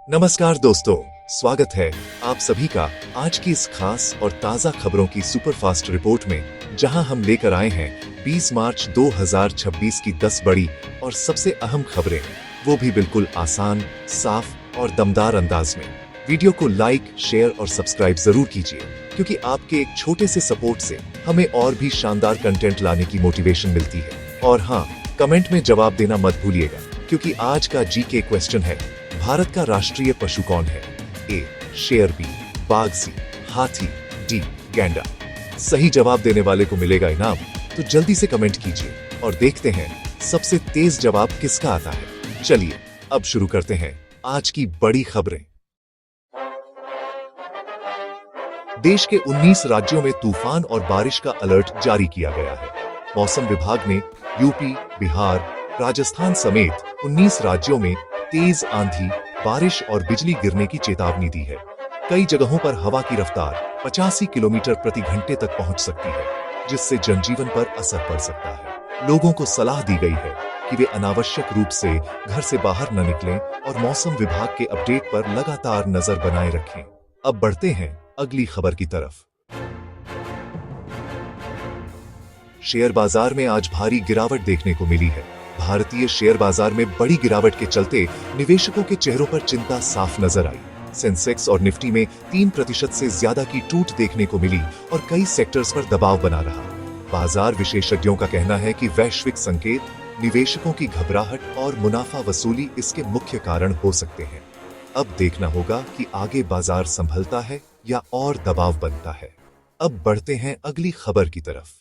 नमस्कार दोस्तों, स्वागत है आप सभी का आज की इस खास और ताज़ा खबरों की सुपरफास्ट रिपोर्ट में, जहां हम लेकर आए हैं 20 मार्च 2026 की 10 बड़ी और सबसे अहम खबरें, वो भी बिल्कुल आसान, साफ और दमदार अंदाज में। वीडियो को लाइक, शेयर और सब्सक्राइब जरूर कीजिए, क्योंकि आपके एक छोटे से सपोर्ट से हमें और भी शानदार कंटेंट लाने की मोटिवेशन मिलती है। और हाँ, कमेंट में जवाब देना मत भूलिएगा, क्योंकि आज का जीके क्वेश्चन है, भारत का राष्ट्रीय पशु कौन है? ए शेर, बी बाघ, सी हाथी, डी गैंडा। सही जवाब देने वाले को मिलेगा इनाम, तो जल्दी से कमेंट कीजिए और देखते हैं सबसे तेज जवाब किसका आता है। चलिए अब शुरू करते हैं आज की बड़ी खबरें। देश के 19 राज्यों में तूफान और बारिश का अलर्ट जारी किया गया है। मौसम विभाग ने यूपी, बिहार, राजस्थान समेत 19 राज्यों में तेज आंधी, बारिश और बिजली गिरने की चेतावनी दी है। कई जगहों पर हवा की रफ्तार 85 किलोमीटर प्रति घंटे तक पहुंच सकती है, जिससे जनजीवन पर असर पड़ सकता है। लोगों को सलाह दी गई है कि वे अनावश्यक रूप से घर से बाहर न निकलें और मौसम विभाग के अपडेट पर लगातार नजर बनाए रखें। अब बढ़ते हैं अगली खबर की तरफ। शेयर बाजार में आज भारी गिरावट देखने को मिली है। भारतीय शेयर बाजार में बड़ी गिरावट के चलते निवेशकों के चेहरों पर चिंता साफ नजर आई। सेंसेक्स और निफ्टी में 3% से ज्यादा की टूट देखने को मिली और कई सेक्टर्स पर दबाव बना रहा। बाजार विशेषज्ञों का कहना है कि वैश्विक संकेत, निवेशकों की घबराहट और मुनाफा वसूली इसके मुख्य कारण हो सकते हैं। अब देखना होगा कि आगे बाजार संभलता है या और दबाव बनता है। अब बढ़ते हैं अगली खबर की तरफ।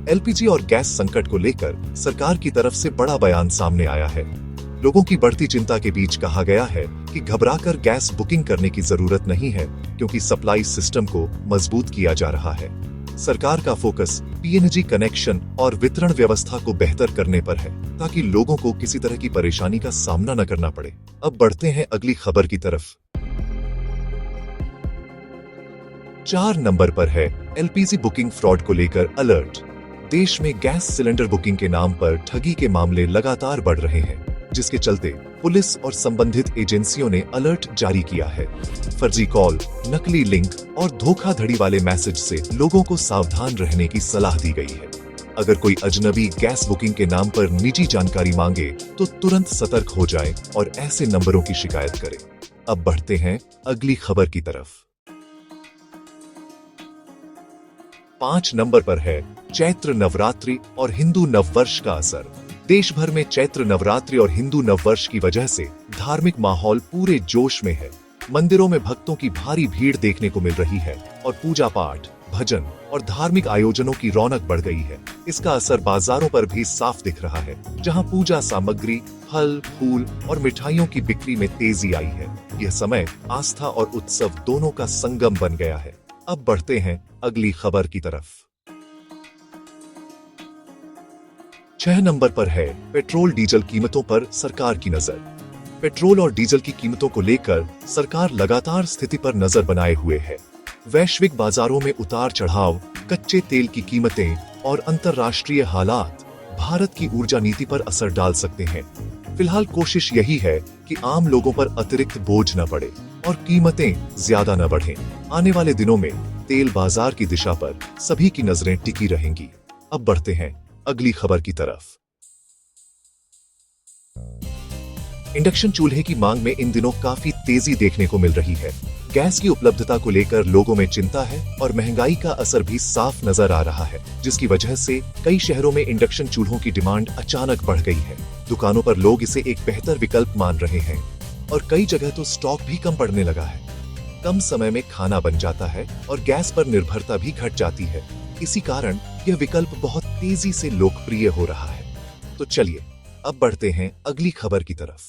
एलपीजी और गैस संकट को लेकर सरकार की तरफ से बड़ा बयान सामने आया है। लोगों की बढ़ती चिंता के बीच कहा गया है कि घबराकर गैस बुकिंग करने की जरूरत नहीं है, क्योंकि सप्लाई सिस्टम को मजबूत किया जा रहा है। सरकार का फोकस पीएनजी कनेक्शन और वितरण व्यवस्था को बेहतर करने पर है, ताकि लोगों को किसी तरह की परेशानी का सामना न करना पड़े। अब बढ़ते हैं अगली खबर की तरफ। 4 नंबर पर है एलपीजी बुकिंग फ्रॉड को लेकर अलर्ट। देश में गैस सिलेंडर बुकिंग के नाम पर ठगी के मामले लगातार बढ़ रहे हैं, जिसके चलते पुलिस और संबंधित एजेंसियों ने अलर्ट जारी किया है। फर्जी कॉल, नकली लिंक और धोखाधड़ी वाले मैसेज से लोगों को सावधान रहने की सलाह दी गई है। अगर कोई अजनबी गैस बुकिंग के नाम पर निजी जानकारी मांगे, तो तुरंत सतर्क हो जाए और ऐसे नंबरों की शिकायत करें। अब बढ़ते हैं अगली खबर की तरफ। 5 नंबर पर है चैत्र नवरात्रि और हिंदू नववर्ष का असर। देश भर में चैत्र नवरात्रि और हिंदू नववर्ष की वजह से धार्मिक माहौल पूरे जोश में है। मंदिरों में भक्तों की भारी भीड़ देखने को मिल रही है और पूजा पाठ, भजन और धार्मिक आयोजनों की रौनक बढ़ गई है। इसका असर बाजारों पर भी साफ दिख रहा है, जहां पूजा सामग्री, फल, फूल और मिठाइयों की बिक्री में तेजी आई है। यह समय आस्था और उत्सव दोनों का संगम बन गया है। अब बढ़ते हैं अगली खबर की तरफ। 6 नंबर पर है पेट्रोल डीजल कीमतों पर सरकार की नजर। पेट्रोल और डीजल की कीमतों को लेकर सरकार लगातार स्थिति पर नजर बनाए हुए है। वैश्विक बाजारों में उतार चढ़ाव, कच्चे तेल की कीमतें और अंतर्राष्ट्रीय हालात भारत की ऊर्जा नीति पर असर डाल सकते हैं। फिलहाल कोशिश यही है कि आम लोगों पर अतिरिक्त बोझ न पड़े और कीमतें ज्यादा न बढ़ें। आने वाले दिनों में तेल बाजार की दिशा पर सभी की नजरें टिकी रहेंगी। अब बढ़ते हैं अगली खबर की तरफ। इंडक्शन चूल्हे की मांग में इन दिनों काफी तेजी देखने को मिल रही है। गैस की उपलब्धता को लेकर लोगों में चिंता है और महंगाई का असर भी साफ नजर आ रहा है, जिसकी वजह से कई शहरों में इंडक्शन चूल्हों की डिमांड अचानक बढ़ गई है। दुकानों पर लोग इसे एक बेहतर विकल्प मान रहे हैं और कई जगह तो स्टॉक भी कम पड़ने लगा है। कम समय में खाना बन जाता है और गैस पर निर्भरता भी घट जाती है। इसी कारण यह विकल्प बहुत तेजी से लोकप्रिय हो रहा है। तो चलिए अब बढ़ते हैं अगली खबर की तरफ।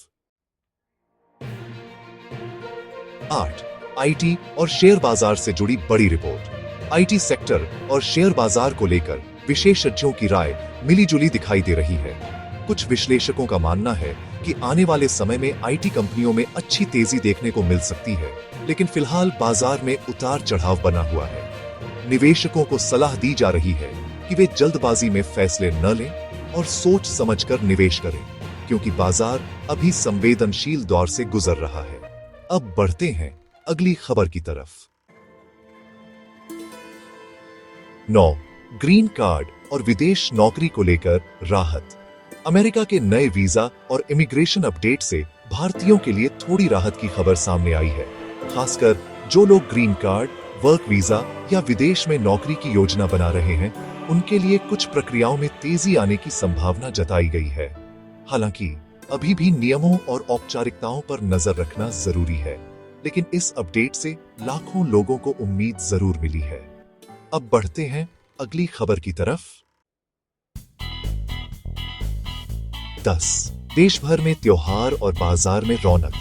8 आईटी और शेयर बाजार से जुड़ी बड़ी रिपोर्ट। आईटी सेक्टर और शेयर बाजार को लेकर विशेषज्ञों की राय मिलीजुली दिखाई दे रही है। कुछ विश्लेषकों का मानना है कि आने वाले समय में आईटी कंपनियों में अच्छी तेजी देखने को मिल सकती है, लेकिन फिलहाल बाजार में उतार चढ़ाव बना हुआ है। निवेशकों को सलाह दी जा रही है कि वे जल्दबाजी में फैसले न लें और सोच समझकर निवेश करें। क्योंकि बाजार अभी संवेदनशील दौर से गुजर रहा है। अब बढ़ते हैं अगली खबर की तरफ। 9. ग्रीन कार्ड और विदेश नौकरी को लेकर राहत। अमेरिका के नए वीजा और इमिग्रेशन अपडेट से भारतीयों के लिए थोड़ी राहत की खबर सामने आई है। खासकर जो लोग ग्रीन कार्ड, वर्क वीजा या विदेश में नौकरी की योजना बना रहे हैं, उनके लिए कुछ प्रक्रियाओं में तेजी आने की संभावना जताई गई है। हालांकि अभी भी नियमों और औपचारिकताओं पर नजर रखना जरूरी है, लेकिन इस अपडेट से लाखों लोगों को उम्मीद जरूर मिली है। अब बढ़ते हैं अगली खबर की तरफ। 10. देश भर में त्योहार और बाजार में रौनक।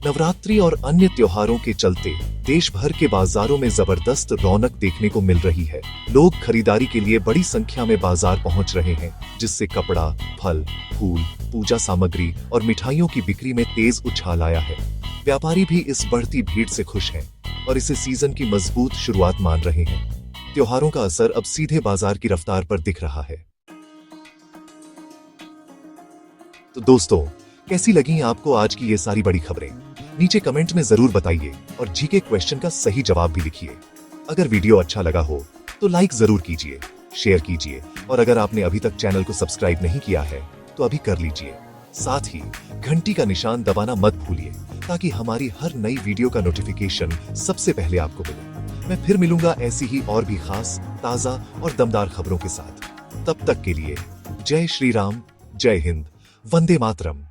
नवरात्रि और अन्य त्योहारों के चलते देश भर के बाजारों में जबरदस्त रौनक देखने को मिल रही है। लोग खरीदारी के लिए बड़ी संख्या में बाजार पहुंच रहे हैं, जिससे कपड़ा, फल, फूल, पूजा सामग्री और मिठाइयों की बिक्री में तेज उछाल आया है। व्यापारी भी इस बढ़ती भीड़ से खुश हैं और इसे सीजन की मजबूत शुरुआत मान रहे हैं। त्योहारों का असर अब सीधे बाजार की रफ्तार पर दिख रहा है। तो दोस्तों, कैसी लगी आपको आज की ये सारी बड़ी खबरें? नीचे कमेंट में जरूर बताइए और जीके क्वेश्चन का सही जवाब भी लिखिए। अगर वीडियो अच्छा लगा हो तो लाइक जरूर कीजिए, शेयर कीजिए और अगर आपने अभी तक चैनल को सब्सक्राइब नहीं किया है तो अभी कर लीजिए। साथ ही घंटी का निशान दबाना मत भूलिए, ताकि हमारी हर नई वीडियो का नोटिफिकेशन सबसे पहले आपको मिले। मैं फिर मिलूंगा ऐसी ही और भी खास, ताजा और दमदार खबरों के साथ। तब तक के लिए जय श्री राम, जय हिंद, वंदे मातरम।